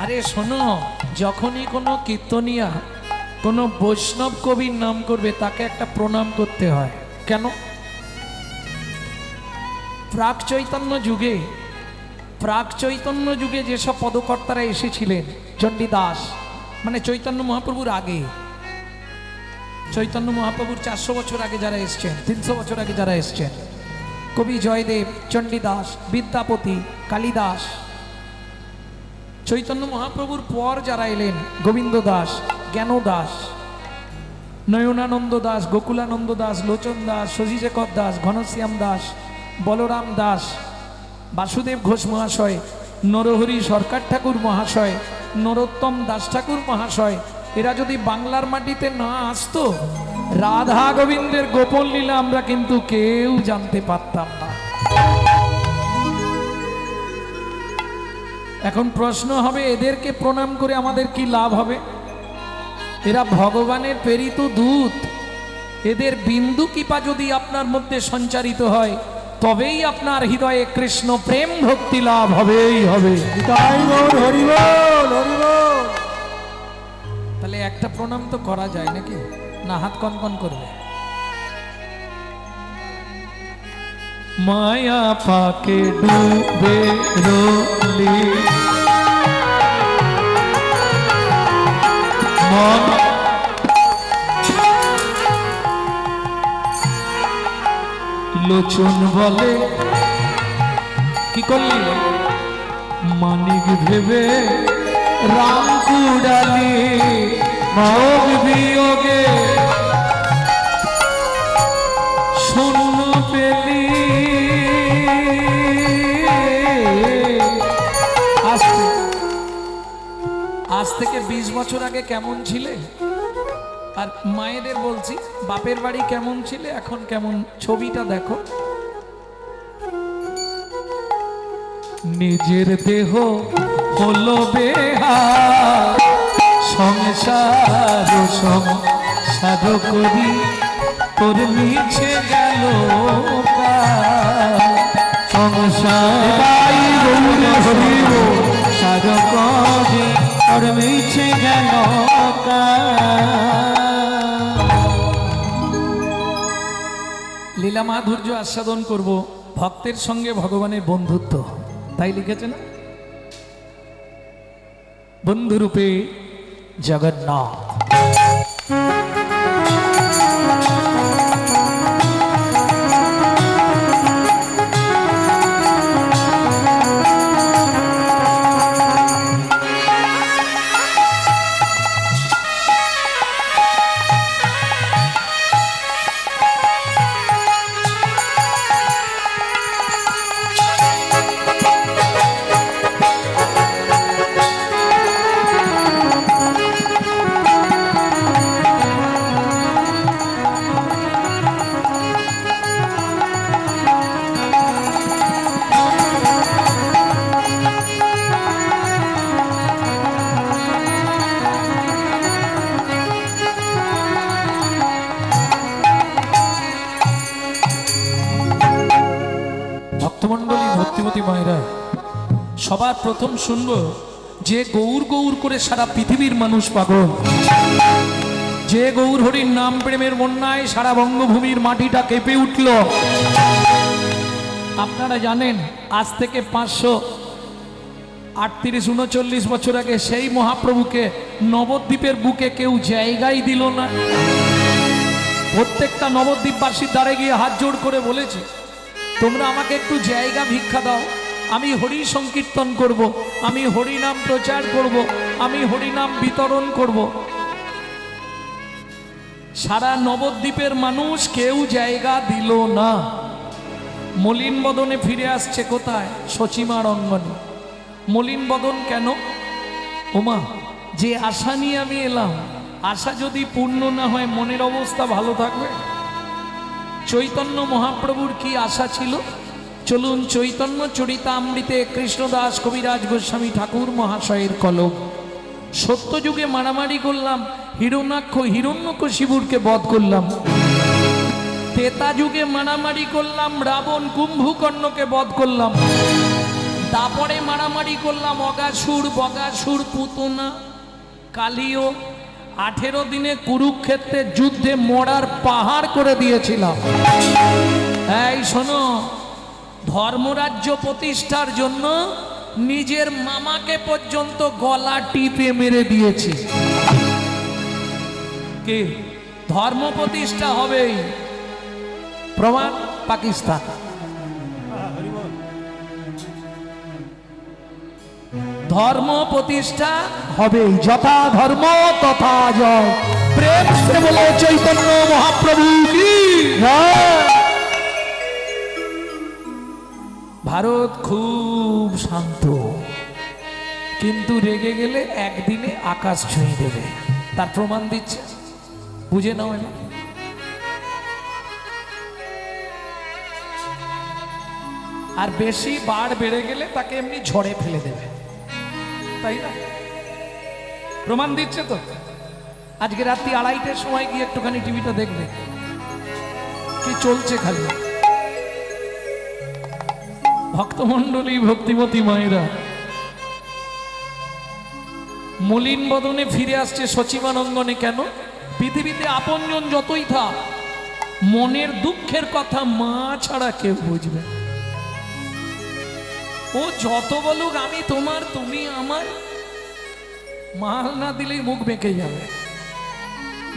আরে শোনো, যখনই কোনো কীর্তনিয়া কোনো বৈষ্ণব কবির নাম করবে তাকে একটা প্রণাম করতে হয়। কেন? প্রাক চৈতন্য যুগে যেসব পদকর্তারা এসেছিলেন, চণ্ডীদাস মানে চৈতন্য মহাপ্রভুর আগে, চৈতন্য মহাপ্রভুর 400 বছর আগে যারা এসছেন, 300 বছর আগে যারা এসছেন, কবি জয়দেব, চণ্ডীদাস, বিদ্যাপতি, কালিদাস, চৈতন্য মহাপ্রভুর পর যারা এলেন, গোবিন্দ দাস, জ্ঞান দাস, নয়নানন্দ দাস, গোকুলানন্দ দাস, লোচন দাস, শশীশেখর দাস, ঘনশ্যাম দাস, বলরাম দাস, বাসুদেব ঘোষ মহাশয়, নরহরি সরকার ঠাকুর মহাশয়, নরোত্তম দাস ঠাকুর মহাশয়, এরা যদি বাংলার মাটিতে না আসতো, রাধা গোবিন্দের গোপন লীলা আমরা কিন্তু কেউ জানতে পারতাম না। এখন প্রশ্ন হবে, এদেরকে প্রণাম করে আমাদের কি লাভ হবে? এরা ভগবানের প্রেরিত দূত, এদের বিন্দু কৃপা যদি আপনার মধ্যে সঞ্চারিত হয়, তবেই আপনার হৃদয়ে কৃষ্ণ প্রেম ভক্তি লাভ হবেই হবে। তাহলে একটা প্রণাম তো করা যায় নাকি? না হাত কনকন করবে? মায়া পাকে ডুবে রলি মন, লোচন বলে কি করলি? মানিক ভেবে রাম কুড়ালি, ভোগ বিয়োগে শূন্য পেলি। আজ থেকে 20 বছর আগে কেমন ছিলে? আর মায়েদের বলছি, বাপের বাড়ি কেমন ছিলে, এখন কেমন? ছবিটা দেখো। নিজের দেহ হলো বেহাল, সংসার সংসার করি তোর মিছে গেল সংসার করি তোর মিছে গেল। লীলা মাধুর্য আস্বাদন করব, ভক্তের সঙ্গে ভগবানের বন্ধুত্ব, তাই লিখেছে না? বন্ধুরূপে জগন্নাথ। ভক্তমণ্ডলী, ভক্তিমতী মায়েরা, সবার প্রথম শুনবো যে গৌর গৌর করে সারা পৃথিবীর মানুষ পাগল, যে গৌর হরির নাম প্রেমের বন্যায় সারা বঙ্গভূমির মাটিটা কেঁপে উঠল। আপনারা জানেন, আজ থেকে 538-39 বছর আগে সেই মহাপ্রভুকে নবদ্বীপের বুকে কেউ জায়গাই দিল না। প্রত্যেকটা নবদ্বীপবাসীর দ্বারে গিয়ে হাত জোড় করে বলেছে, তোমরা আমাকে একটু জায়গা ভিক্ষা দাও, আমি হরি সংকীর্তন করব, আমি হরি নাম প্রচার করব, আমি হরি নাম বিতরণ করব। সারা নবদ্বীপের মানুষ কেউ জায়গা দিল না। মলিন বদনে ফিরে আসছে কোথায়? সচিমার অঙ্গনে। মলিন বদন কেন? ওমা, যে আশা নিয়ে আমি এলাম, আশা যদি পূর্ণ না হয় মনের অবস্থা ভালো থাকবে? চৈতন্য মহাপ্রভুর কি আশা ছিল? চলুন চৈতন্য চরিতামৃতে কৃষ্ণদাস কবিরাজ গোস্বামী ঠাকুর মহাশয়ের কলম। সত্যযুগে মারামারি করলাম, হিরণ্যকশিপুরকে বধ করলাম। ত্রেতা যুগে মারামারি করলাম, রাবণ কুম্ভকর্ণকে বধ করলাম। তারপরে মারামারি করলাম, অগাসুর বগাসুর পুতনা কালিও 18 দিনে কুরুক্ষেত্রের যুদ্ধে মরার পাহাড় করে দিয়েছিলাম। এই শোনো, ধর্মরাজ্য প্রতিষ্ঠার জন্য নিজের মামাকে পর্যন্ত গলা টিপে মেরে দিয়েছি। কে? ধর্ম প্রতিষ্ঠা হবেই, প্রমাণ পাকিস্তান। ধর্ম প্রতিষ্ঠা হবেই, যথা ধর্ম তথা জয়। প্রেম সে বলে চৈতন্য মহাপ্রভু কি জয়। ভারত খুব শান্ত, কিন্তু রেগে গেলে একদিনে আকাশ ছুঁয়ে দেবে, তার প্রমাণ দিচ্ছে। বুঝে নাও না? আর বেশি বার বেড়ে গেলে তাকে এমনি ঝড়ে ফেলে দেবে, তাই না? প্রমাণ দিচ্ছে তো। আজকে রাত্রি 2:30টার সময় গিয়ে একটুখানি টিভিটা দেখবে কি চলছে। খালি ভক্তমণ্ডলী, ভক্তিমতী মায়েরা মলিন বদনে ফিরে আসছে সচিবানন্দনে। কেন? পৃথিবীতে আপনজন যতই থাক, মনের দুঃখের কথা মা ছাড়া কেউ বুঝবে। ও যত বলুক আমি তোমার, তুমি আমার, মাল না দিলেই মুখ বেঁকে যাবে।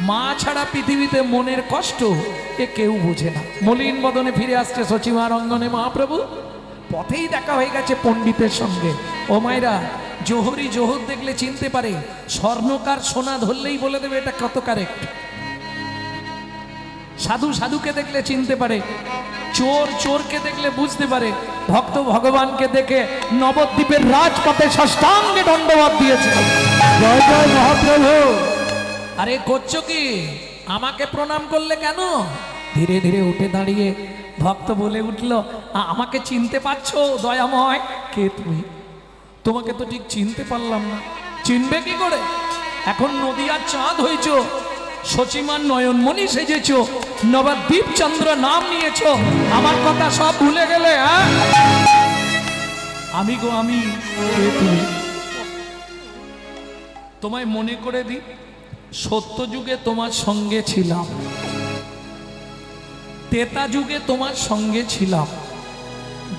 মা ছাড়া পৃথিবীতে মনের কষ্ট এ কেউ বুঝে না। মলিন বদনে ফিরে আসছে সচিবানন্দনে মহাপ্রভু। পথেই দেখা হয়ে গেছে পণ্ডিতের সঙ্গে। ও মায়েরা, জোহরি জোহর দেখলে চিনতে পারে, স্বর্ণকার সোনা ধরলেই বলে দেবে এটা কত কারেক্ট। সাধু সাধুকে দেখলে চিনতে পারে, চোর চোরকে দেখলে বুঝতে পারে। ভক্ত ভগবানকে দেখে নবদ্বীপের রাজপথে সাষ্টাঙ্গে দণ্ডবত দিয়েছে। জয় জয় মহাপ্রভু। আরে করছো কি? আমাকে প্রণাম করলে কেন? ধীরে ধীরে উঠে দাঁড়িয়ে ভক্ত বলে উঠল, আমাকে চিনতে পারছো দয়াময়? কে তুমি? তোমাকে তো ঠিক চিনতে পারলাম না। চিনবে কি করে? এখন নদিয়ার চাঁদ হয়েছ, সচিমান নয়নমণি সেজেছ, নবদ্বীপ চন্দ্র নাম নিয়েছ, আমার কথা সব ভুলে গেলে? হ্যাঁ, আমি গো আমি। কে তুমি? তোমায় মনে করে দিই, সত্য যুগে তোমার সঙ্গে ছিলাম, ত্রেতা যুগে তোমার সঙ্গে ছিলাম,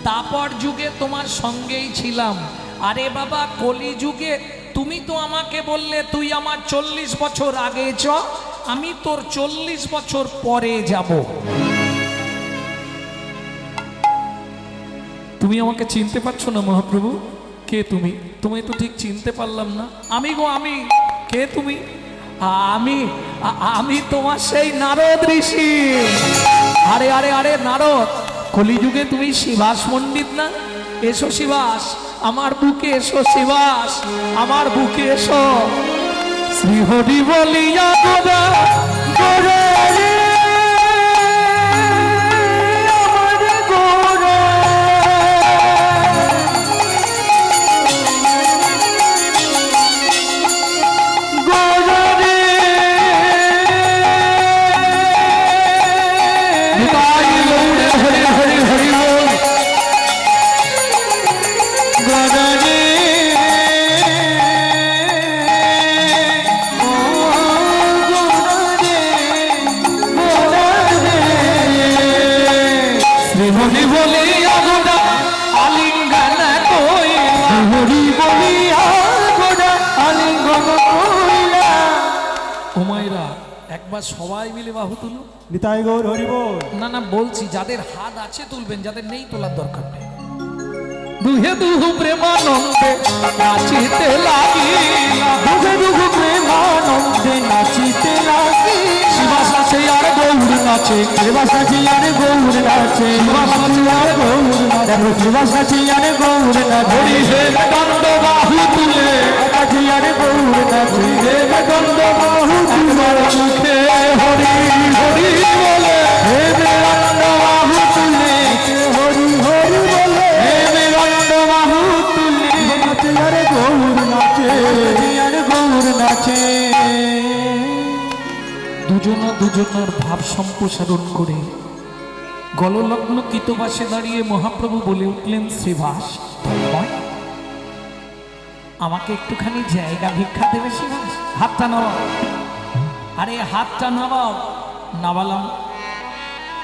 দাপর যুগে তোমার সঙ্গেই ছিলাম। আরে বাবা, কলি যুগে তুমি তো আমাকে বললে তুই আমার 40 বছর আগে চ, আমি তোর 40 বছর পরে যাব। তুমি আমাকে চিনতে পারছো না মহাপ্রভু? কে তুমি? তোমায় তো ঠিক চিনতে পারলাম না। আমি গো আমি। কে তুমি? আমি তোমার সেই নারদ ঋষি। আরে আরে আরে নারদ, কলিযুগে তুমি শিবাস পণ্ডিত না? এসো শিবাস, আমার বুকে এসো শিবাস, আমার বুকে এসো। শ্রীহরি বলিয়া গোরা গোরা রে আমার গোরা, গোরা রে হরি হরি হরি বল, গোরা রে হরি বলিয়া গোরা আলিঙ্গন কইলা, হরি বলিয়া গোরা আলিঙ্গন কইলা। ও মায়েরা, একবার সবাই মিলে বাহু তুলো। নিতাই গৌর হরি বল। না না, বলছি যাদের হাত আছে তুলবেন, যাদের নেই তোলার দরকার নেই। দুহে দুহু প্রেমানন্দে নাচিতে লাগিলা, দুহে দুহু প্রেমানন্দে নাচিতে লাগি। শিবাস আছে আর গৌর নাচে, শিবাস আছে আর গৌর নাচে, শিবাস আছে আর গৌর নাচে, শিবাস আছে আর গৌর নাচে। হরি হে দণ্ড বাহু তুলে, আছে আর গৌর নাচে, হে দণ্ড বাহু তুলে, মুখে হরি হরি বলে, হে দণ্ড বাহু তুলে, হরি হরি বলে, হে দণ্ড বাহু তুলে। নাচে আর গৌর নাচে, আর গৌর নাচে। দুজনের ভাব সম্প্রসারণ করে গললগ্ন কৃতবাসে দাঁড়িয়ে মহাপ্রভু বলে উঠলেন, শ্রীবাস দয়াময়, আমাকে একটুখানি জায়গা ভিক্ষা দেবে শ্রীবাস? হাতটা নামাও, আরে হাতটা নামাও। নামালাম,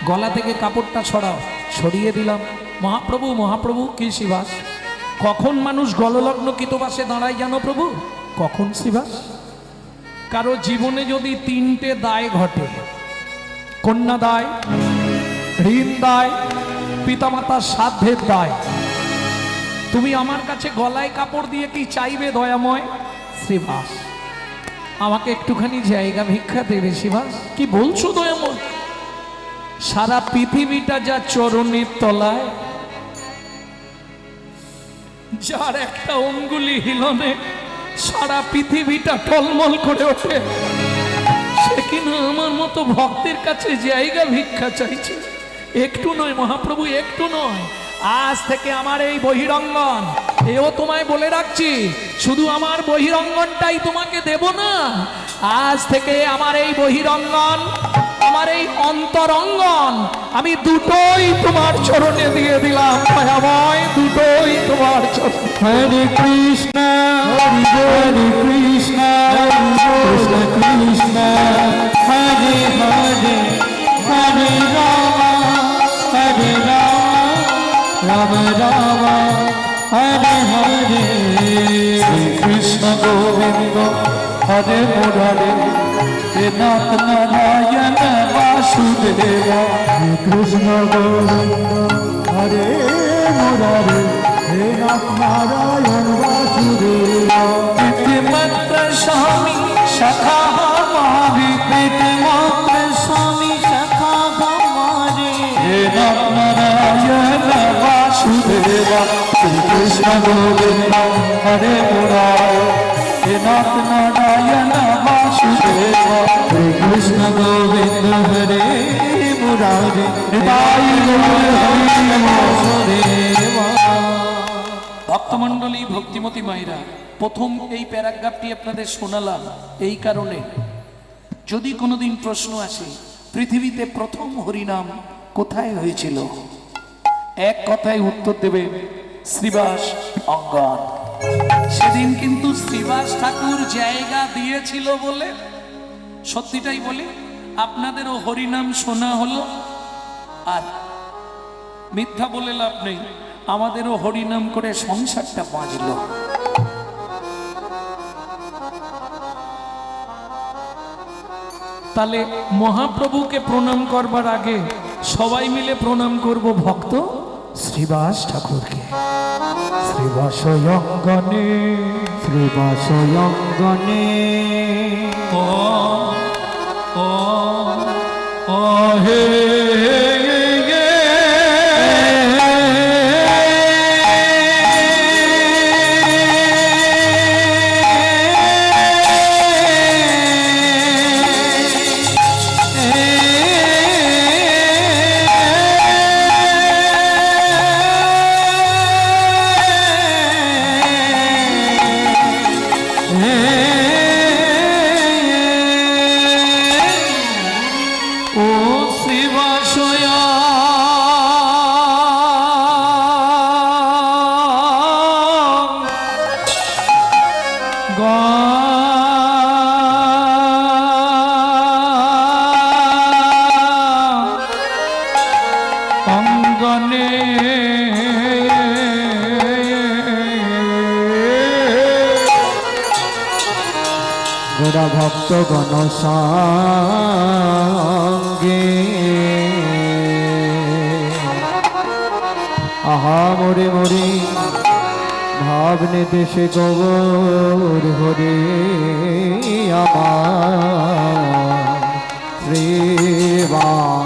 গলা থেকে কাপড়টা ছড়াও, ছড়িয়ে দিলাম। মহাপ্রভু মহাপ্রভু কি শ্রীবাস? কখন মানুষ গললগ্ন কৃতবাসে দাঁড়ায় জানো প্রভু? কখন শ্রীবাস? কারো জীবনে যদি তিনটে দায় ঘটে, কন্যা দায়, ঋণ দায়, পিতামাতার শ্রাদ্ধের দায়, তুমি আমার কাছে গলায় কাপড় দিয়ে কি চাইবে দয়াময়? শ্রীবাস আমাকে একটুখানি জায়গা ভিক্ষা দেবে শ্রীবাস? কি বলছো দয়াময়? সারা পৃথিবীটা যা চরণের তলায়, যার একটা অঙ্গুলি হিলনে সারা পৃথিবীটা টলমল করে ওঠে, সে কিনা আমার মতো ভক্তের কাছে জায়গা ভিক্ষা চাইছে? একটু নয় মহাপ্রভু, একটু নয়। আজ থেকে আমার এই বহিরঙ্গন, এও তোমায় বলে রাখছি, শুধু আমার বহিরঙ্গনটাই তোমাকে দেব না, আজ থেকে আমার এই বহিরঙ্গন, আমার এই অন্তরঙ্গন, আমি দুটোই তোমার চরণে দিয়ে দিলাম দয়াময়, দুটোই তোমার চরণে। হরে কৃষ্ণ হরে কৃষ্ণ কৃষ্ণ কৃষ্ণ হরে হরে হরে রাম হরে রাম রাম হরে হরে। কৃষ্ণ গোবিন্দ হরে মুরারে হে নাথ নারায়ণ বাসুদেব। কৃষ্ণ গোবিন্দ হরে মুরারে হে নাথ নারায়ণ বাসুদেব। পিতৃমাত্র স্বামী সখা হমারে, পিতৃমাত্র স্বামী সখা হমারে হে নাথ নারায়ণ বাসুদেব। কৃষ্ণ গোবিন্দ হরে মুরারে হে নাথ নারায়ণ বাসুদেব। কৃষ্ণ গোবিন্দ হরে মুরারে বাসুদেব। ভক্তমণ্ডলী, ভক্তিমতী মায়েরা, প্রথম এই প্যারাগ্রাফটি আপনাদের শোনালাম এই কারণে, যদি কোনোদিন প্রশ্ন আসে পৃথিবীতে প্রথম হরিনাম কোথায় হয়েছিল, এক কথায় উত্তর দেবে শ্রীবাস অঙ্গন। সেদিন কিন্তু শ্রীবাস ঠাকুর জায়গা দিয়েছিল বলে, সত্যিটাই বলি, আপনাদেরও হরিনাম শোনা হলো, আর মিথ্যা বলে লাভ নেই, আমাদেরও হরিনাম করে সংসারটা বাঁচল। তাহলে মহাপ্রভুকে প্রণাম করবার আগে সবাই মিলে প্রণাম করব ভক্ত শ্রীবাস ঠাকুরকে। শ্রীবাস অঙ্গনে শ্রীবাস অঙ্গনে ও ও ও হে অঙ্গনে গোরা ভক্ত গণ সঙ্গে আহা মোরে মোরে ভাবনে দেশে গৌর হরে আমার শ্রীবাস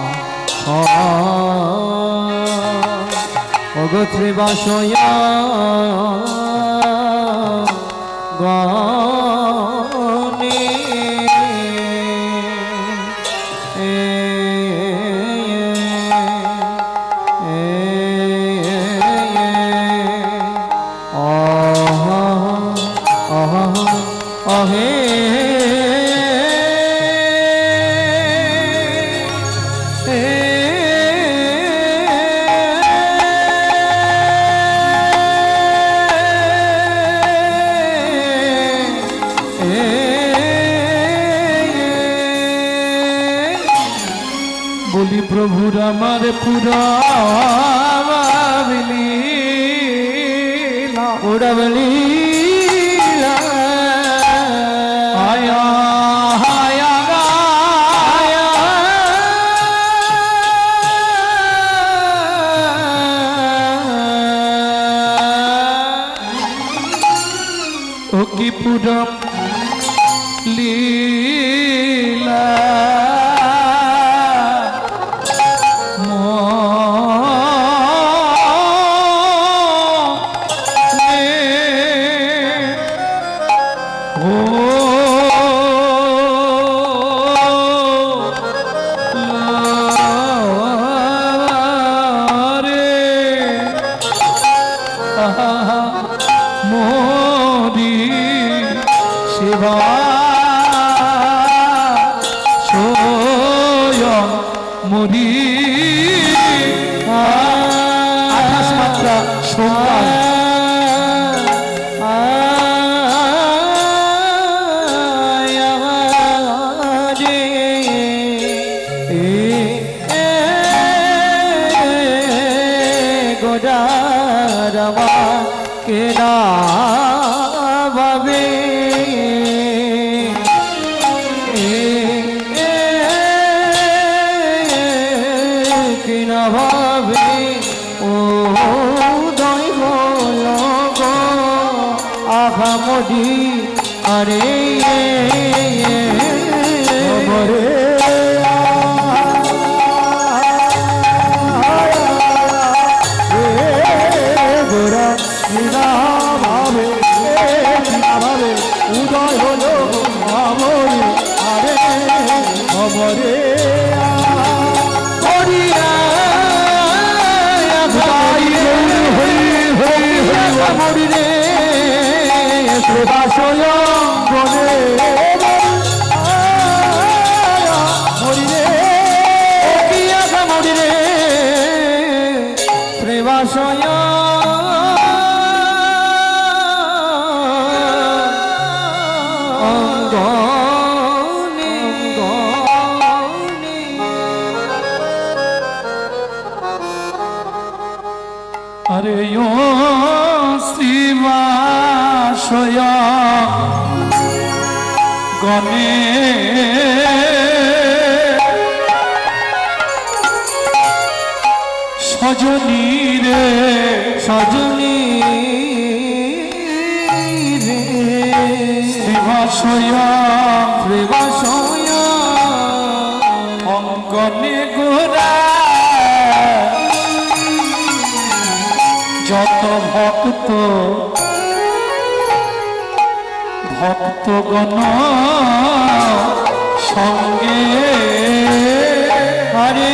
অগ শ্রীবাসয়া গনে বলি প্রভুর আমার পুরা উড়াবলি আয়া আয়া আয়া ও কি পুরা লীলা মোরি শিবা সোয়ং মোরি 28 মাত্রা সোমবার কেনা ভাবে কেনা ভাবে ও দৈব লোক আঘামদি আরে মরে উদয় হলো আমরে আরে অমরে মরি রে সেবাশয় বনে মরি রে মরি রে প্রেমাশয় আরে ও শ্রীবাসয় গণে সজনী রে সজনী রে শ্রীবাসয় প্রেমাশয় অঙ্গনে গোরা যত ভক্তগণ সঙ্গে হরে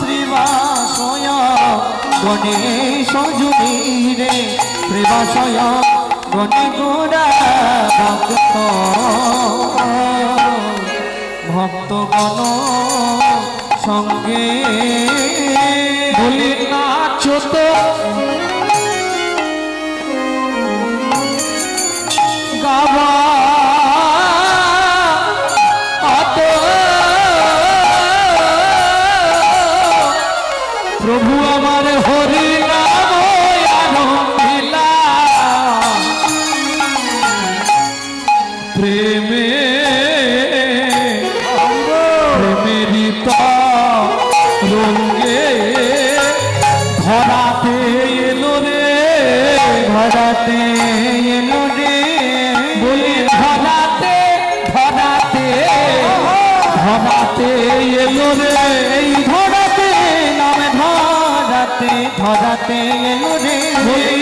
ত্রিবাসয় গণেশ জুনি রে ত্রিবাসয় গণে গোরা ভক্ত ভক্তগণ সঙ্গে বলি নাচো তো গাওয়া প্রভু আমার হরি নাম আনন্দিলা প্রেমে রঙ্গে ধরাতে এলো রে ধরাতে এলো রে বলি ধরাতে এলো রে এই ধরাতে নামে ধরাতে ধরাতে এলো রে বলি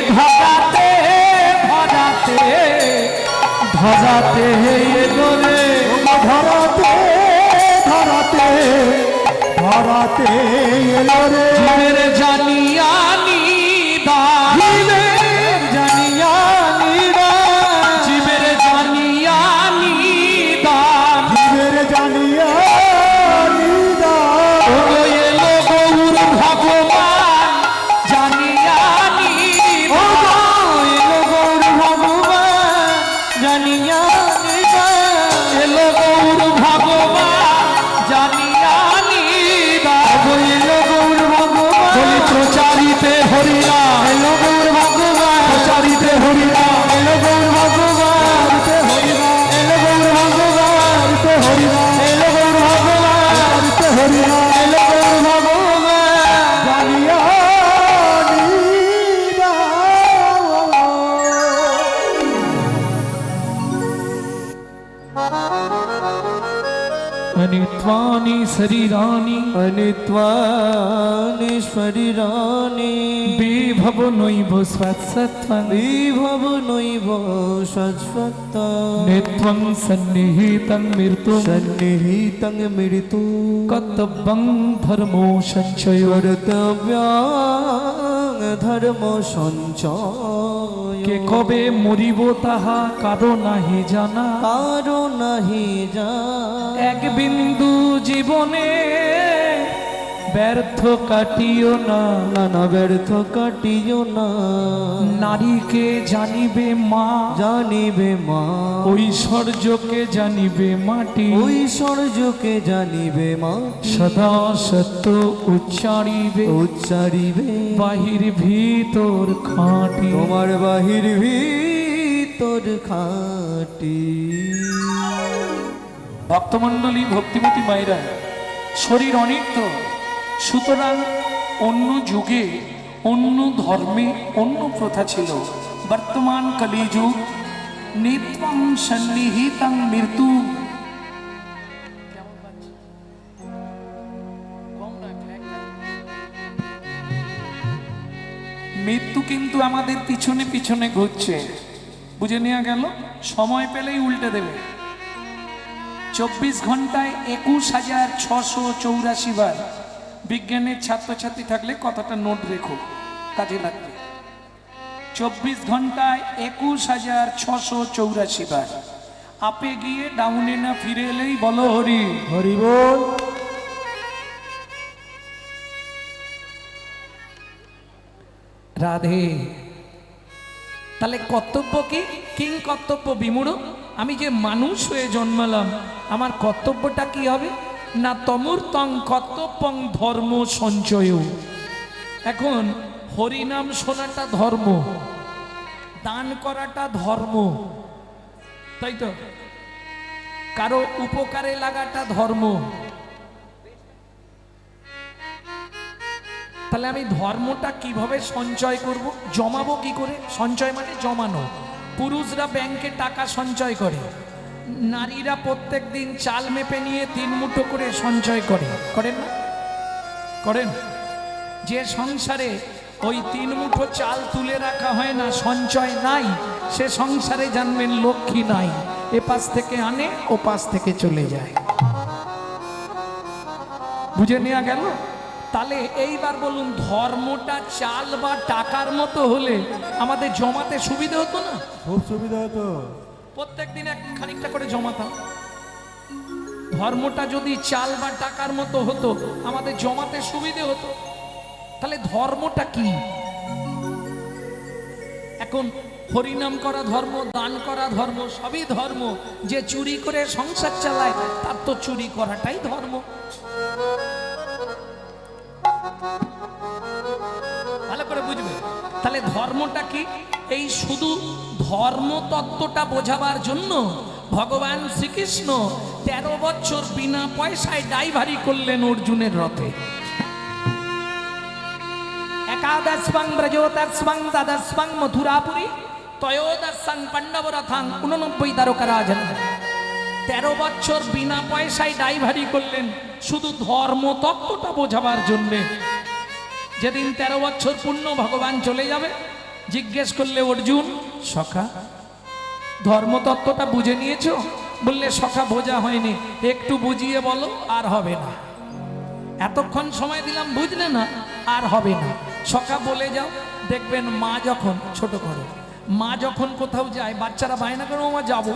ধরাতে এলো রে ধরাতে ধরাতে ধরাতে এলো রে জীবের জানিয়া নিদান জানিয়া নিদান জীবের জানিয়া নিদান জীবের জানিয়া নিদান এলো গৌর ভগবান শরীরানি অনিত্বানি শরীরানি বিভব নৈব স্বৎসত্ত্বং বিভব নৈব শাশ্বতং নেত্বং সন্নিহিতং মৃত্যুং সন্নিহিতং মৃত্যু কর্তব্যং ধর্মো সঞ্চয় কর্তব্যাং ধর্ম সঞ্চয় কে কবে মরিব তাহা কারো নাহি জানা কারো নাহি যা এক বিন্দু জীবনে ব্যর্থ কাটিও না নানা ব্যর্থ কাটিও না নারীকে জানিবে মা জানিবে মা ঐশ্বর্যকে জানিবে মাটি ঐশ্বর্যকে জানিবে মা সদা সত্য উচ্চারিবে উচ্চারিবে বাহির ভিতর খাঁটি তোমার বাহির ভিতর খাটি ভক্তমণ্ডলী ভক্তিমতী মায়েরা শরীর অনিত্য সুতরাং অন্য যুগে অন্য ধর্মে অন্য প্রথা ছিল বর্তমান কলিযুগ নিত্যং সন্নিহিতং মৃত্যু মৃত্যু কিন্তু আমাদের পিছনে পিছনে ঘুরছে বুঝে নেওয়া গেল সময় পেলেই উল্টে দেবে 24 ঘন্টায় 21,684 বার বিজ্ঞানের ছাত্রছাত্রী থাকলে কথাটা নোট রেখো কাজে লাগবে 24 ঘন্টায় 21,684 বার আপে গিয়ে ডাউনে না ফিরে এলেই বলো হরি হরি বল রাধে তাহলে কর্তব্য কি কিং কর্তব্য বিমূঢ় আমি যে মানুষ হয়ে জন্মালাম আমার কর্তব্যটা কি হবে না তমূর্তং কর্তব্যং ধর্ম সঞ্চয় এখন হরিনাম শোনাটা ধর্ম দান করাটা ধর্ম তাই তো কারো উপকারে লাগাটা ধর্ম তাহলে আমি ধর্মটা কিভাবে সঞ্চয় করব জমাবো কি করে সঞ্চয় মানে জমানো পুরুষরা ব্যাংকে টাকা সঞ্চয় করে নারীরা প্রত্যেক দিন চাল মেপে নিয়ে 3 মুঠো করে সঞ্চয় করেন না করেন যে সংসারে ওই 3 মুঠো চাল তুলে রাখা হয় না সঞ্চয় নাই সে সংসারে জানবেন লক্ষ্মী নাই এ পাশ থেকে আনে ও পাশ থেকে চলে যায় বুঝে নেওয়া গেল তাহলে এইবার বলুন ধর্মটা চাল বা টাকার মতো হলে আমাদের জমাতে সুবিধা হতো না খুব সুবিধা হতো প্রত্যেক দিন খানিকটা করে জমাতাম ধর্মটা যদি চাল বা টাকার মতো হতো আমাদের জমাতে সুবিধে হতো তাহলে ধর্মটা কি এখন হরিনাম করা ধর্ম দান করা ধর্ম সবই ধর্ম যে চুরি করে সংসার চালায় তার তো চুরি করাটাই ধর্ম ভালো করে বুঝবে তাহলে ধর্মটা কি এই শুধু ধর্ম তত্ত্বটা বোঝাবার জন্য ভগবান শ্রীকৃষ্ণ 13 বছর বিনা পয়সায় ড্রাইভারি করলেন অর্জুনের রথে একাদশং ব্রজোদশং দ্বাদশং মথুরাপুরী ত্রয়োদশং পাণ্ডব রথাং 89 দ্বারকা রাজন 13 বছর বিনা পয়সায় ড্রাইভারি করলেন শুধু ধর্ম তত্ত্বটা বোঝাবার জন্যে যেদিন 13 বছর পূর্ণ ভগবান চলে যাবে জিজ্ঞেস করলে অর্জুন সখা ধর্মতত্ত্বটা বুঝে নিয়েছো বললে সখা বোঝা হয়নি একটু বুঝিয়ে বলো আর হবে না এতক্ষণ সময় দিলাম বুঝলে না আর হবে না সখা বলে যাও দেখবেন মা যখন ছোট করে মা যখন কোথাও যায় বাচ্চারা বায়না করে ওমা যাবো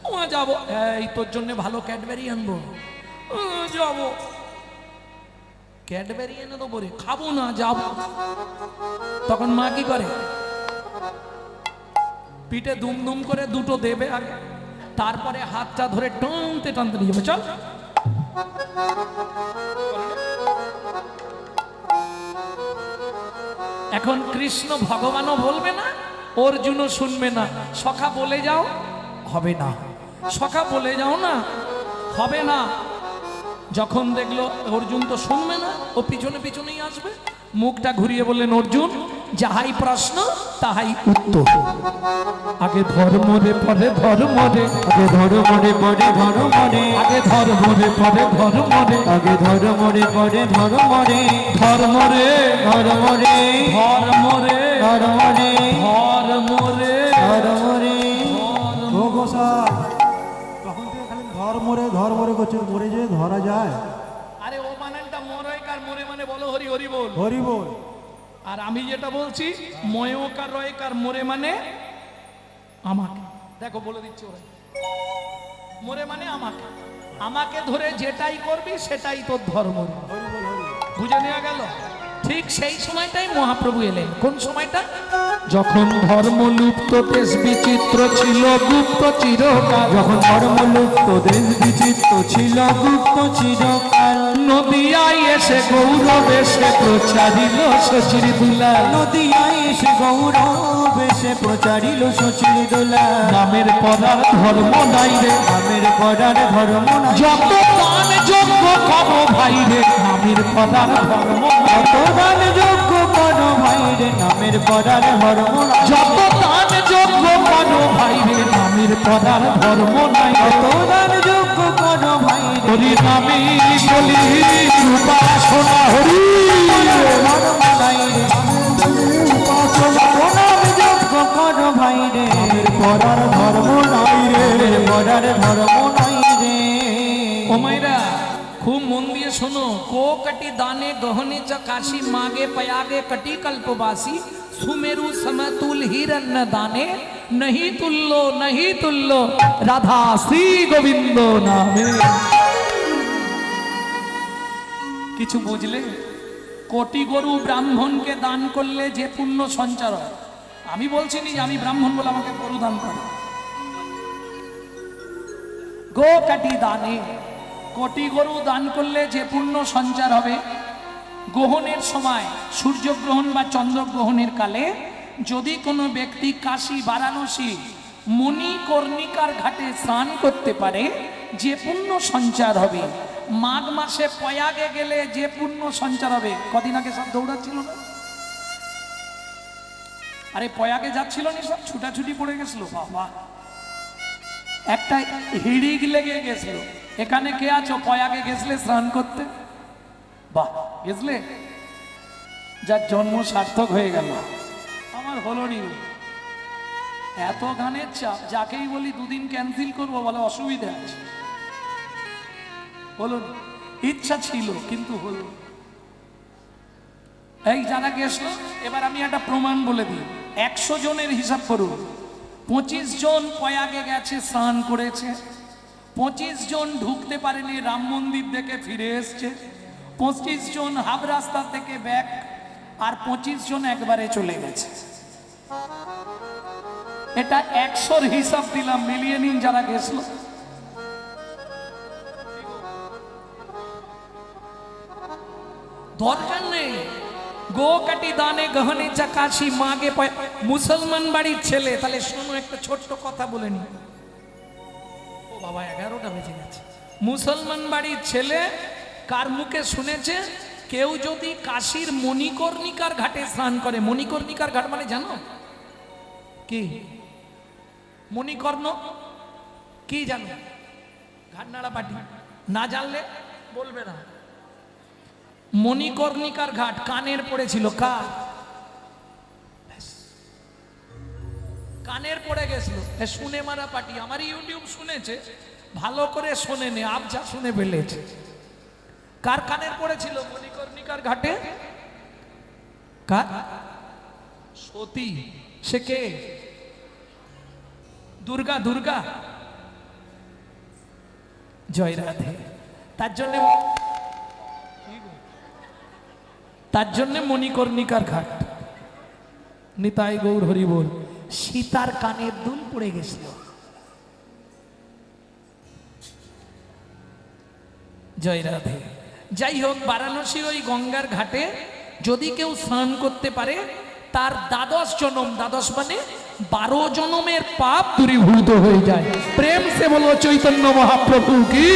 ওমা যাবো এই তোর জন্য ভালো ক্যাডবেরি আনবো যাবো ক্যাডবেরি এনে দেবো রে খাবো না যাবো তখন মা কি করে পিঠে দুম দুম করে দুটো দেবে আগে তারপরে হাতটা ধরে টানতে টানতে নিয়ে যাবে চল এখন কৃষ্ণ ভগবানও বলবে না অর্জুনও শুনবে না সখা বলে যাও হবে না সখা বলে যাও না হবে না যখন দেখলো অর্জুন তো শুনবে না ও পিছনে পিছনেই আসবে মুখটা ঘুরিয়ে বললেন অর্জুন যাহাই প্রশ্ন তাহাই উত্তর। আগে ধর্ম রে পরে ধর্ম রে, আগে ধর্ম রে পরে ধর্ম রে, আগে ধর্ম রে পরে ধর্ম রে, আগে ধর্ম রে পরে ধর্ম রে, ধর্ম রে ধর্ম রে, ধর্ম রে ধর্ম রে, ধর্ম রে ধর্ম রে। ও গোসাই তখন থেকে খালি ধর্মরে করছে, মরে যে ধরা যায়। আরে ও মানেটা মরয়কার মোরে মানে বলো হরি হরি বল। হরি বল। আর আমি যেটা বলছি ময়কার রয়কার মোরে মানে আমাকে। দেখো বলে দিচ্ছি ওরা মোরে মানে আমাকে, আমাকে ধরে যেটাই করবি সেটাই তোর ধর্ম। বুঝে নেওয়া গেল? ঠিক সেই সময়টাই মহাপ্রভু এলেন। কোন সময়টা? যখন ধর্ম লুপ্ত দেশ বিচিত্র ছিল গুপ্ত চিরকাল, যখন ধর্ম লুপ্ত দেশ বিচিত্র ছিল গুপ্ত চিরকাল, নদিয়ায় এসে গৌরবেশে প্রচারিল শশীর দুলাল, নদিয়ায় এসে গৌরব এসে প্রচারিল শশীর দোলাল। নামের পরার ধর্ম নাই রে, নামের পরার ধর্ম নাই, যত দান যোগ্য কর ভাই রে, নামের পরার ধর্ম নাই, যত দান যোগ্য কর ভাই রে, নামের পরার ধর্ম নাই, যত দান যোগ্য কর ভাই রে, নামের পরার ধর্ম নাই, যত দান যোগ্য কর ভাই রে, হরি নামে বলি উপাসনা হরি ধর্ম নাই রে, উপাসনা নাম যোগ্য কর ভাই রে, নামের পরার ধর্ম নাই রে, নামের পরার ধর্ম নাই রে। ও মাইরা खूब मन दिए सुनो। को कटी दाने गहने च काशी मागे पयागे कटी कल्पवासी, सुमेरु समतुल हिरण्य दाने, नहीं तुल्लो राधा श्री गोविंद नामे। কিছু বুঝলে? কোটি গরু ব্রাহ্মণকে দান করলে যে পুণ্য সঞ্চার হয়। আমি বলছি নি যে আমি ব্রাহ্মণ বলে আমাকে গরু দান করে। গো কাটি দানে, কোটি গরু দান করলে যে পুণ্য সঞ্চার হবে। গ্রহণের সময় সূর্যগ্রহণ বা চন্দ্রগ্রহণের কালে যদি কোনো ব্যক্তি কাশী বারাণসী মণিকর্ণিকার ঘাটে স্নান করতে পারে যে পুণ্য সঞ্চার হবে। মাঘ মাসে পয়াগে গেলে যে পুণ্য সঞ্চার হবে। কদিন আগে সব দৌড়াচ্ছিল না? আরে পয়াগে যাচ্ছিল না, সব ছুটাছুটি পড়ে গেছিল। বাবা একটা হিড়িক লেগে গেছিল। এখানে কে আছো পয়াগে গেছলে স্নান করতে? বাহ, গেছলে, যার জন্ম সার্থক হয়ে গেল। আমার হলো নি, এত গানের চাপ, যাকেই বলি দুদিন ক্যান্সেল করবো বলে অসুবিধা আছে। বলুন, ইচ্ছা ছিল কিন্তু হলো। এই যারা গেছিল, এবার আমি একটা প্রমাণ বলে দিই। 100 জনের হিসাব করুন। 25 জন পয়াগে গেছে, স্নান করেছে। 25 জন ঢুকতে পারেনি, রাম মন্দির দেখে ফিরে এসছে। 25 জন হাফ রাস্তা থেকে ব্যাক, আর 25 জন একবারে চলে গেছে। এটা 100-র হিসাব দিলাম, মিলিয়ে নিন যারা গেছিল। দরকার নেই। গো কাটি দানে গহনে চাকাশি মাগে মুসলমান বাড়ির ছেলে। তাহলে শোনো, একটা ছোট্ট কথা বলে নি। ও বাবা, 11টা বেজে গেছে। মুসলমান বাড়ির ছেলে কার মুখে শুনেছে? কেউ যদি কাশীর মণিকর্ণিকার ঘাটে স্নান করে। মণিকর্ণিকার ঘাট মানে জানো কি? মণিকর্ণ কি জানো? ঘাটনাড়া পাটি। না জানলে বলবে না। মণিকর্ণিকার ঘাট কানের পড়েছিল। কার? কানের পড়ে গেছিল। শুনে মারা পাটি। আমার ইউটিউব শুনেছে, ভালো করে শোনেনি, আবজা শুনে ফেলেছে। কার কানের পড়েছিল মণিকর্ণিকার ঘাটে? কার? সতী। সে কে? দুর্গা। দুর্গা, জয় রাধে। তার জন্য মণিকর্ণিকার ঘাট। নিতাই গৌর হরি বল। সীতার কানের দুল পড়ে গেছিল। জয় রাধে। যাই হোক, বারাণসীর ওই গঙ্গার ঘাটে যদি কেউ স্নান করতে পারে, তার 12 জনম, 12 মানে 12 জনমের পাপ দূরীভূত হয়ে যায়। প্রেম সে বলো চৈতন্য মহাপ্রভু কি।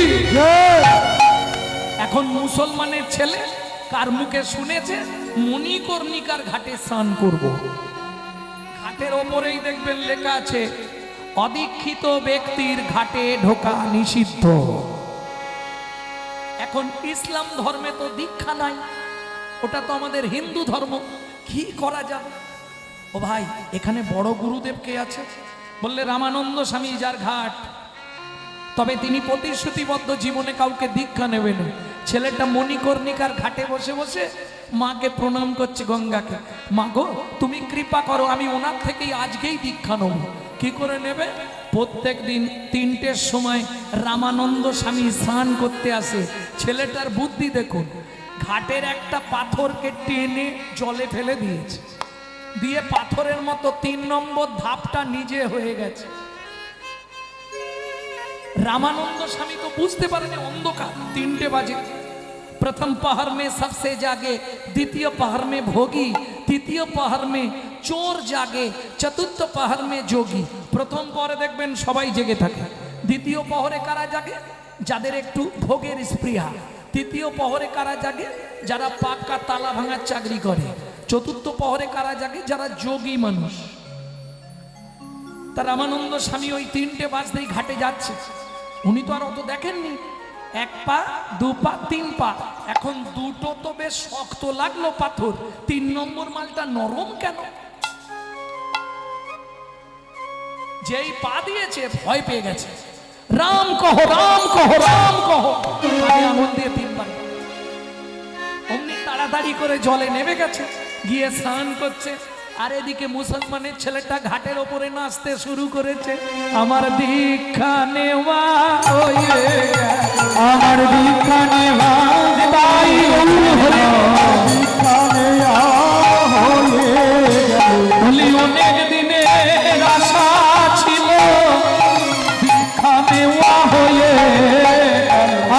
এখন মুসলমানের ছেলে কার মুখে শুনেছে মণিকর্ণিকার ঘাটে স্নান করব। ঘাটের ওপরেই দেখবেন লেখা আছে অদীক্ষিত ব্যক্তির ঘাটে ঢোকা নিষিদ্ধ। এখন ইসলাম ধর্মে তো দীক্ষা নাই, ওটা তো আমাদের হিন্দু ধর্ম, কি করা যাবে? ও ভাই, এখানে বড় গুরুদেব কে আছে? বললে রামানন্দ স্বামী যার ঘাট, তবে তিনি প্রতিশ্রুতিবদ্ধ জীবনে কাউকে দীক্ষা নেবেন। ছেলেটা মণিকর্ণিকার ঘাটে বসে বসে মাকে প্রণাম করছে, গঙ্গাকে, মা গো তুমি কৃপা করো, আমি ওনার থেকেই আজকেই দীক্ষা নেব। কি করে নেবে? প্রত্যেক দিন 3টের সময় রামানন্দ স্বামী স্নান করতে আসে। ছেলেটার বুদ্ধি দেখুন, ঘাটের একটা পাথরকে টেনে জলে ফেলে দিয়েছে, দিয়ে পাথরের মতো 3 নম্বর ধাপটা নিজে হয়ে গেছে। रामानंद स्वामी तो बुझते पारेनी अंधकार 3टे बाजे प्रथम पहर में सबसे जागे, द्वितीय पहर में भोगी, तृतीय पहर में चोर जागे, चतुर्थ पहर में जोगी। प्रथम पहरे देखबेन सबाई जेगे थाके, द्वितीय पहरे कारा जागे जादेर एकटू भोगेर स्पृहा, तृतीय पहरे कारा जागे जारा पाक्का ताला भाঙার चाकरी करे, चतुर्थ पहरे कारा जागे जारा जोगी मानुष। ता रामानंद स्वामी ओई 3टे बाजतेই घाटे जाচ্ছে। উনি তো আর অত দেখেননি, 1 পা 2 পা 3 পা, এখন দুটো তো বেশ শক্ত লাগলো পাথর, 3 নম্বর মালটা নরম কেন? যেই পা দিয়েছে ভয় পেয়ে গেছে, রাম কহো রাম কহো রাম কহো, আমি আঙুল দিয়ে 3 বার। অমনি তাড়াতাড়ি করে জলে নেমে গেছে, গিয়ে স্নান করছে। আর এদিকে মুসলমানের ছেলেটা ঘাটের ওপরে নাচতে শুরু করেছে, আমার দীক্ষা নেওয়া হয়ে আমার দীক্ষা নেওয়া তাই দীক্ষা নেওয়া হয়ে বলি অনেক দিনের আশা ছিল, দীক্ষা নেওয়া হয়ে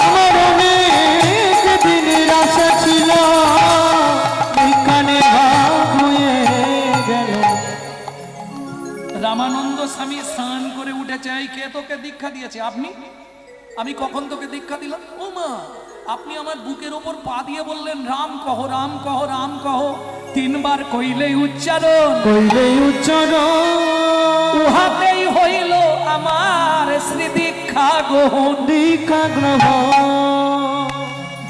আমার অনেক দিনের আশা ছিল, দীক্ষা নেওয়া হয়ে গেল। রামানন্দ স্বামী স্নান করে উঠেছে, এই কে তোকে দীক্ষা দিয়েছে? আপনি? আমি কখন তোকে দীক্ষা দিলাম? ও মা, আপনি আমার বুকের ওপর পা দিয়ে বললেন রাম কহ রাম কহ রাম কহ, 3 বার কইলেই উচ্চারণ, কইলে উচ্চারণ উহাতেই হইল আমার শ্রী দীক্ষা গ্রহণ। দীক্ষা গ্রহণ।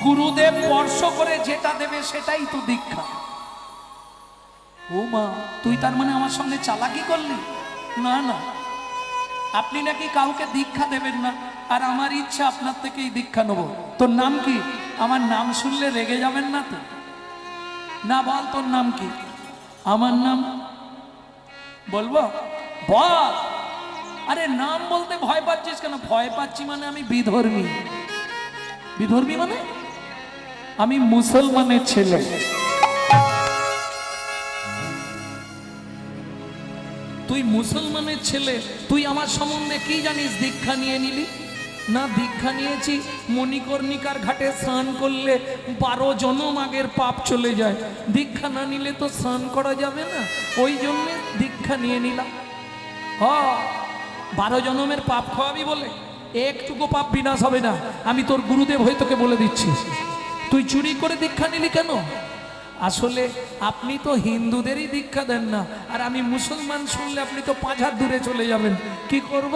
গুরুদেব স্পর্শ করে যেটা দেবে সেটাই তো দীক্ষা। ও মা, তুই তার মানে আমার সঙ্গে চালাকি করলি? না না, আপনি নাকি কাউকে দীক্ষা দেবেন না, আর আমার ইচ্ছা আপনার থেকেই দীক্ষা নেব। তোর নাম কি? আমার নাম শুনলে রেগে যাবেন না তো? না বল, তোর নাম কি? আমার নাম বলবো? বল। আরে নাম বলতে ভয় পাচ্ছিস কেন? ভয় পাচ্ছি মানে আমি বিধর্মী। বিধর্মী মানে আমি মুসলমানের ছেলে। তুই মুসলমানের ছেলে, তুই আমার সম্বন্ধে কি জানিস? দীক্ষা নিয়ে নিলি না? দীক্ষা নিয়েছি মণিকর্ণিকার ঘাটে স্নান করলে 12 জনম আগের পাপ চলে যায়, দীক্ষা না নিলে তো স্নান করা যাবে না, ওই জন্য দীক্ষা নিয়ে নিলাম। 12 জনমের পাপ খাওয়াবি বলে একটুকু পাপ বিনাশ হবে না, আমি তোর গুরুদেব হয়ে তোকে বলে দিচ্ছি। তুই চুরি করে দীক্ষা নিলি কেন? আসলে আপনি তো হিন্দুদেরই দীক্ষা দেন না, আর আমি মুসলমান শুনলে আপনি তো 5 হাত দূরে চলে যাবেন। কি করব?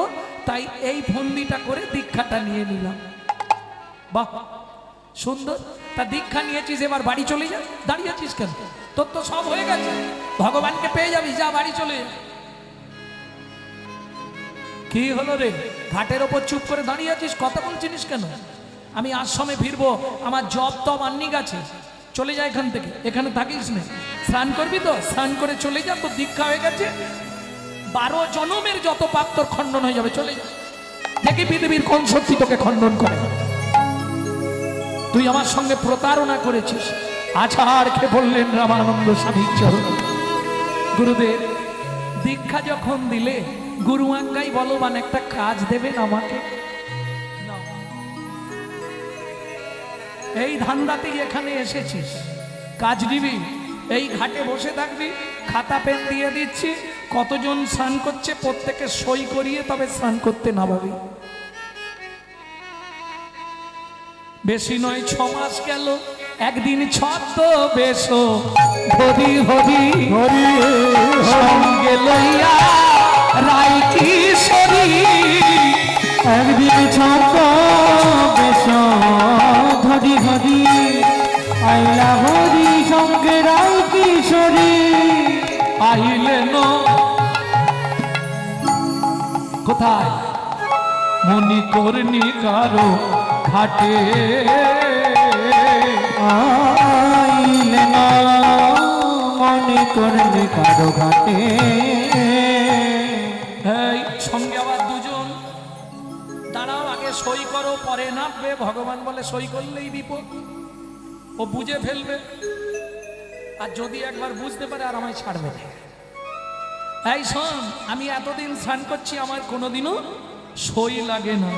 তাই এই ফন্দিটা করে দীক্ষাটা নিয়ে নিলাম। বাহ, সুন্দর। তা দীক্ষা নিয়েছিস, এবার বাড়ি চলে যা। দাঁড়িয়ে আছিস কেন? তোর তো সব হয়ে গেছে, ভগবানকে পেয়ে যাবি, যা বাড়ি চলে যা। কি হলো রে? ঘাটের ওপর চুপ করে দাঁড়িয়ে আছিস, কথা বলছিস কেন? আমি আশ্রমে ফিরবো, আমার জব তব আন্নি গেছে, চলে যা এখান থেকে, এখানে থাকিস না। স্নান করবি তো স্নান করে চলে যা, তোর দীক্ষা হয়ে গেছে, 12 জনমের যত পাপ তোর খণ্ডন হয়ে যাবে, চলে যা। দেখি পৃথিবীর কোন শক্তি তোকে খণ্ডন করে। তুই আমার সঙ্গে প্রতারণা করেছিস। আছাড় খেয়ে বললেন রামানন্দ স্বামীর চরণে, গুরুদেব দীক্ষা যখন দিলে গুরু আজ্ঞাই বলবান একটা কাজ দেবেন আমাকে। এই ধান্দাতেই এখানে এসেছিস, কাজ নিবি, এই ঘাটে বসে থাকবি, খাতা পেন দিয়ে দিচ্ছি, কতজন স্নান করছে প্রত্যেকে সই করিয়ে তবে স্নান করতে নামাবি। বেশি নয়, 6 মাস গেল, একদিন ছদ্ম বেশ হরি হরি হরি সঙ্গে লইয়া রাই কিশোরী একদিন ছোট বেশ ধরি হরি আইলা হরি সঙ্গে রাই কিশোরী আইলেন কোথায় মণিকর্ণী কারো ঘাটে আইলে না মনে করলে কারো ঘাটে এই সঙ্গে আবার দুজন দাঁড়াও, আগে সই করো পরে নামবে। ভগবান বলে সই করলেই বিপদ, ও বুঝে ফেলবে, আর যদি একবার বুঝতে পারে আর আমায় ছাড়বে না। এই শোন, আমি এতদিন স্নান করছি, আমার কোনোদিনও সই লাগে না।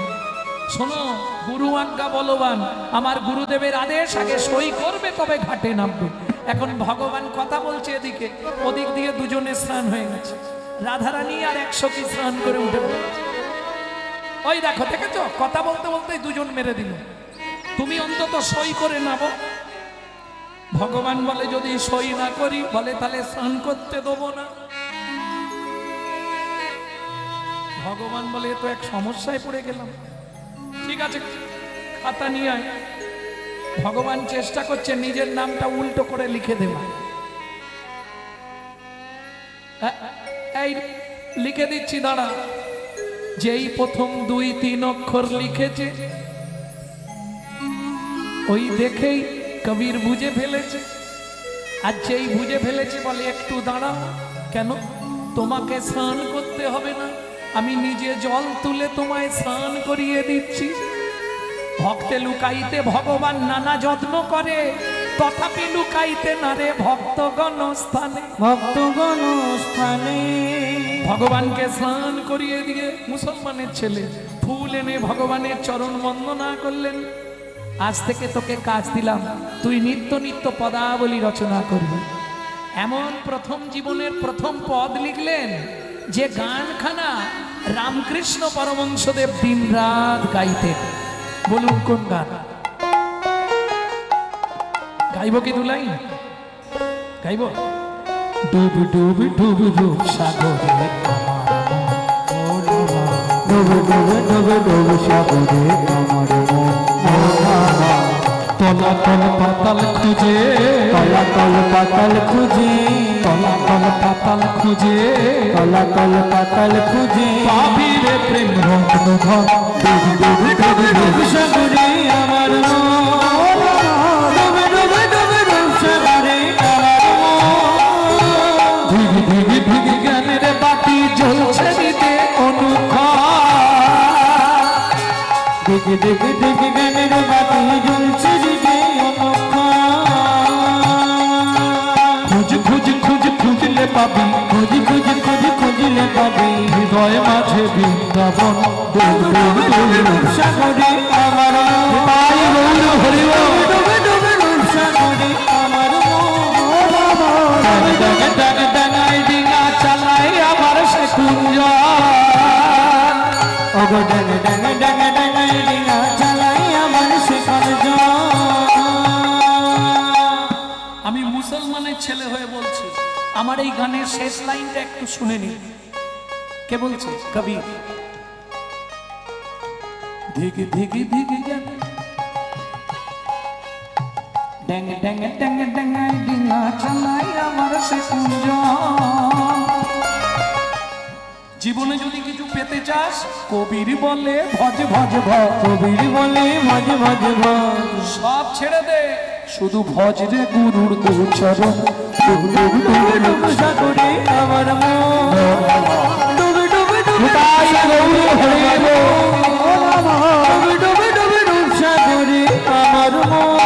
শোনো, গুরু আজ্ঞা বলবান, আমার গুরুদেবের আদেশ, আগে সই করবে তবে ঘাটে নামবে। এখন ভগবান কথা বলছে এদিকে, ওদিক দিয়ে দুজনে স্নান হয়ে গেছে। রাধারানী আর 100 কি স্নান করে উঠে পড়েছে। ওই দেখো, দেখেছো, কথা বলতে বলতেই দুজন মেরে দিল। তুমি অন্তত সই করে নাও। ভগবান বলে যদি সই না করি, বলে তাহলে স্নান করতে দেবো না। ভগবান বলে তো এক সমস্যায় পড়ে গেলাম। ঠিক আছে, খাতা নিয়ে আয়। ভগবান চেষ্টা করছে নিজের নামটা উল্টো করে লিখে দেওয়া। এই লিখে দিচ্ছি, দাঁড়া। যেই প্রথম 2-3 অক্ষর লিখেছে, ওই দেখেই কবির বুঝে ফেলেছে। আর যেই বুঝে ফেলেছে বলে একটু দাঁড়াও। কেন? তোমাকে স্নান করতে হবে না, আমি নিজে জল তুলে তোমায় স্নান করিয়ে দিচ্ছি। ভক্তে লুকাইতে ভগবান নানা যত্ন করে, তথাপি লুকাইতে না রে ভক্তগণ স্থানে। ভক্তগণ স্থানে ভগবানকে স্নান করিয়ে দিয়ে মুসলমানের ছেলে ফুল এনে ভগবানের চরণ বন্দনা করলেন। আজ থেকে তোকে কাজ দিলাম, তুই নিত্য নিত্য পদাবলী রচনা করবি। এমন প্রথম জীবনের প্রথম পদ লিখলেন যে গানখানা রামকৃষ্ণ পরমহংসদেব দিন রাত গাইতেন। বলুন কোন গান গাইব? কি দুলাই গাইব? ডুব ডুব ডুব ডুব সাগরে ডুবে ডুবে ডুবে ডুবে সাগরে আমার মন তলাতল পাতাল খুঁজে, তলাতল পাতাল খুঁজে, তলাতল পাতাল খুঁজে, তলাতল পাতাল খুঁজে পাবি রে প্রেম রত্ন ধন। ডুবে ডুবে ডুবে সাগরে আমার মন ডুবে ডুবে ডুবে ডুবে সাগরে আমার মন ধিগি ধিগি ধিগি জ্ঞানের বাতি জ্বলছে দিতে অনুক্ষণ। দেখে দেখে দেখে গানের বাতি জ্বলছে দিকে খুঁজ খুঁজ খুঁজ খুঁজলে পাবি, খুঁজি খুঁজি খুঁজি খুঁজলে পাবি হৃদয় মাঝে বৃন্দাবন। সাগরে আমার তাই গৌর হরি বল। ডুবে ডুবে ডুবে সাগরে আমার ডাঙে ডাঙে ডাঙাই ডিঙা চালাই আমার সে কুঞ্জ। ওগো ডাঙে ডাঙে ডাঙে ডাঙে ডিঙা চালাই আমার শেখার আমি মুসলমানের ছেলে হয়ে বলছি, আমার এই গানের শেষ লাইনটা একটু শুনে নি। কে বলছে? কবি। ধিগি ধিগি ধিগি জ্ঞানে ড্যাঙে ড্যাঙে ড্যাঙে ড্যাঙাই ডিঙা চালাই আমার সে কুঞ্জ। জীবনে যদি কিছু পেতে চাস, কবির বলে ভজ ভজ ভজ। কবির বলে ভজ ভজ ভজ সব ছেড়ে দে, শুধু ভজ রে গুরুর দুচরণ। ডুবে ডুবে সাগরে আমার মন ডুবে ডুবে ডুবে তাই গৌর হরি বল। ডুবে ডুবে ডুবে ডুবে সাগরে আমার মন